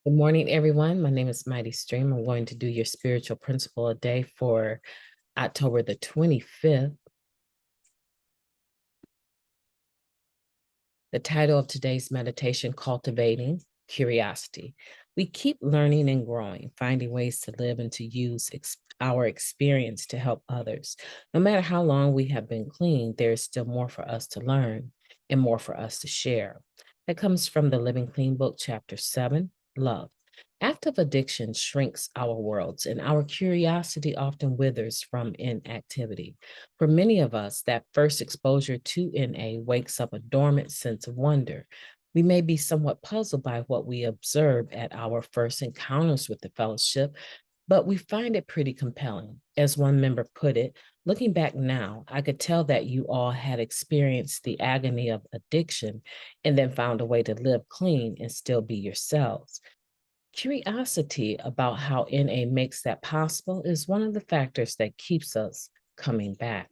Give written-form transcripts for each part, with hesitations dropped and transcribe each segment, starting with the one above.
Good morning, everyone. My name is Mighty Stream. I'm going to do your spiritual principle a day for October the 25th. The title of today's meditation, Cultivating Curiosity. We keep learning and growing, finding ways to live and to use our experience to help others. No matter how long we have been clean, there is still more for us to learn and more for us to share. That comes from the Living Clean book, chapter 7, Love. Active addiction shrinks our worlds, and our curiosity often withers from inactivity. For many of us, that first exposure to NA wakes up a dormant sense of wonder. We may be somewhat puzzled by what we observe at our first encounters with the fellowship, but we find it pretty compelling. As one member put it, looking back now, I could tell that you all had experienced the agony of addiction and then found a way to live clean and still be yourselves. Curiosity about how NA makes that possible is one of the factors that keeps us coming back.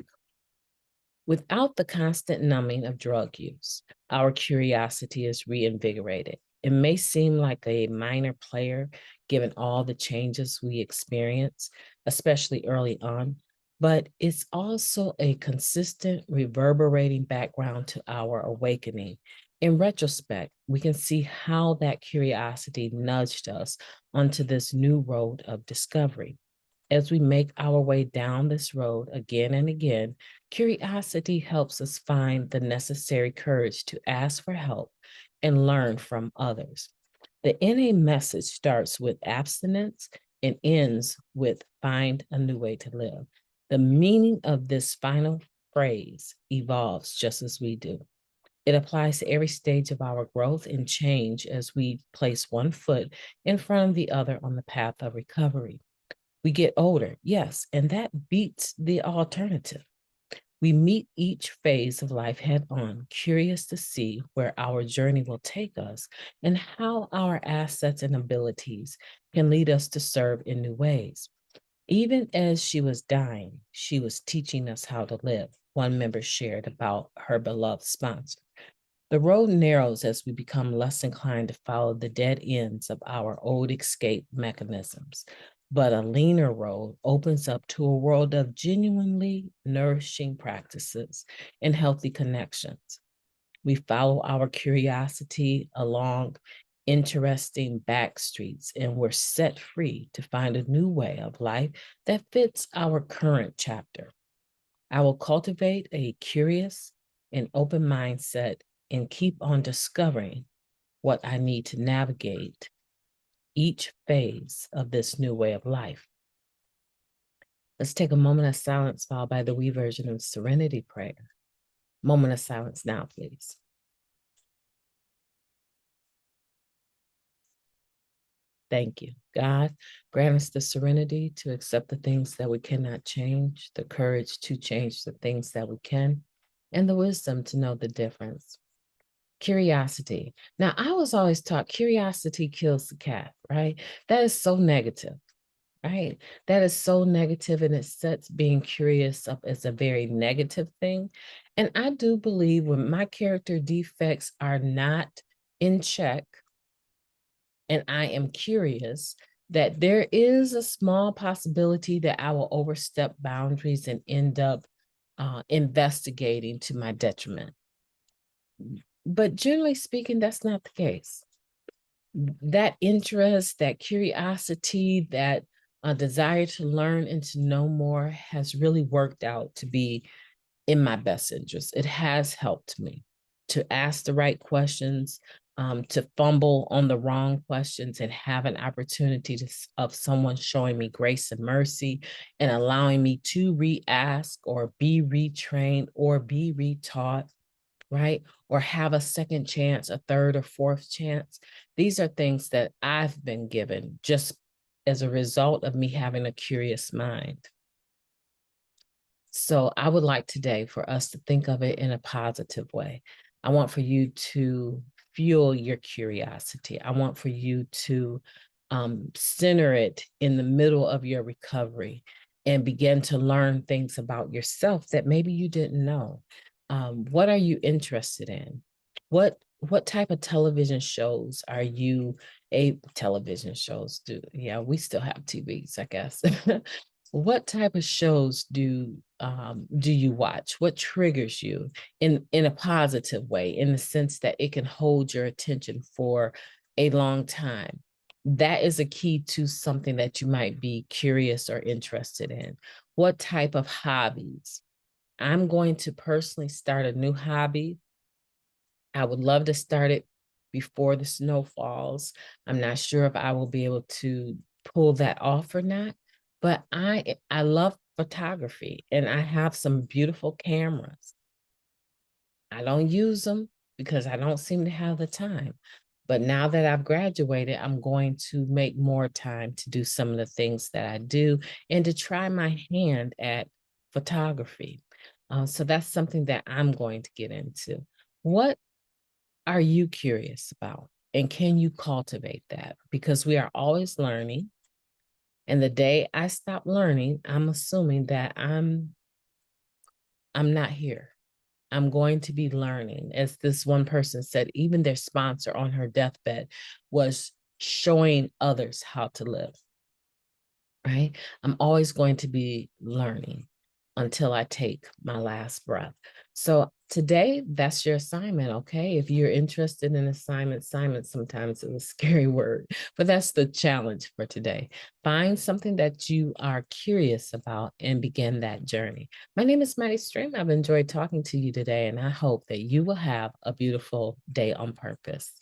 Without the constant numbing of drug use, our curiosity is reinvigorated. It may seem like a minor player given all the changes we experience, especially early on, but it's also a consistent, reverberating background to our awakening. In retrospect, we can see how that curiosity nudged us onto this new road of discovery. As we make our way down this road again and again, curiosity helps us find the necessary courage to ask for help and learn from others. The NA message starts with abstinence and ends with find a new way to live. The meaning of this final phrase evolves just as we do. It applies to every stage of our growth and change as we place one foot in front of the other on the path of recovery. We get older, yes, and that beats the alternative. We meet each phase of life head on, curious to see where our journey will take us and how our assets and abilities can lead us to serve in new ways. Even as she was dying, she was teaching us how to live, one member shared about her beloved sponsor. The road narrows as we become less inclined to follow the dead ends of our old escape mechanisms, but a leaner road opens up to a world of genuinely nourishing practices and healthy connections. We follow our curiosity along interesting back streets, and we're set free to find a new way of life that fits our current chapter. I will cultivate a curious and open mindset and keep on discovering what I need to navigate each phase of this new way of life. Let's take a moment of silence followed by the we version of Serenity Prayer. Moment of silence now, please. Thank you. God, grant us the serenity to accept the things that we cannot change, the courage to change the things that we can, and the wisdom to know the difference. Curiosity. Now, I was always taught curiosity kills the cat, right? That is so negative, right? That is so negative, and it sets being curious up as a very negative thing. And I do believe when my character defects are not in check and I am curious, that there is a small possibility that I will overstep boundaries and end up investigating to my detriment. But generally speaking, that's not the case. That interest, that curiosity, that desire to learn and to know more has really worked out to be in my best interest. It has helped me to ask the right questions, to fumble on the wrong questions and have an opportunity of someone showing me grace and mercy and allowing me to re-ask or be retrained or be retaught, right? Or have a second chance, a third or fourth chance. These are things that I've been given just as a result of me having a curious mind. So I would like today for us to think of it in a positive way. I want for you to fuel your curiosity. I want for you to center it in the middle of your recovery and begin to learn things about yourself that maybe you didn't know. What are you interested in? What what type of television shows are you television shows do? Yeah, we still have TVs, I guess. What type of shows do you watch? What triggers you in a positive way, in the sense that it can hold your attention for a long time? That is a key to something that you might be curious or interested in. What type of hobbies? I'm going to personally start a new hobby. I would love to start it before the snow falls. I'm not sure if I will be able to pull that off or not, but I love photography and I have some beautiful cameras. I don't use them because I don't seem to have the time. But now that I've graduated, I'm going to make more time to do some of the things that I do and to try my hand at photography. So that's something that I'm going to get into. What are you curious about? And can you cultivate that? Because we are always learning. And the day I stop learning, I'm assuming that I'm not here. I'm going to be learning. As this one person said, even their sponsor on her deathbed was showing others how to live, right? I'm always going to be learning until I take my last breath. So today, that's your assignment, okay? If you're interested in assignment sometimes is a scary word, but that's the challenge for today. Find something that you are curious about and begin that journey. My name is MightyStream. I've enjoyed talking to you today, and I hope that you will have a beautiful day on purpose.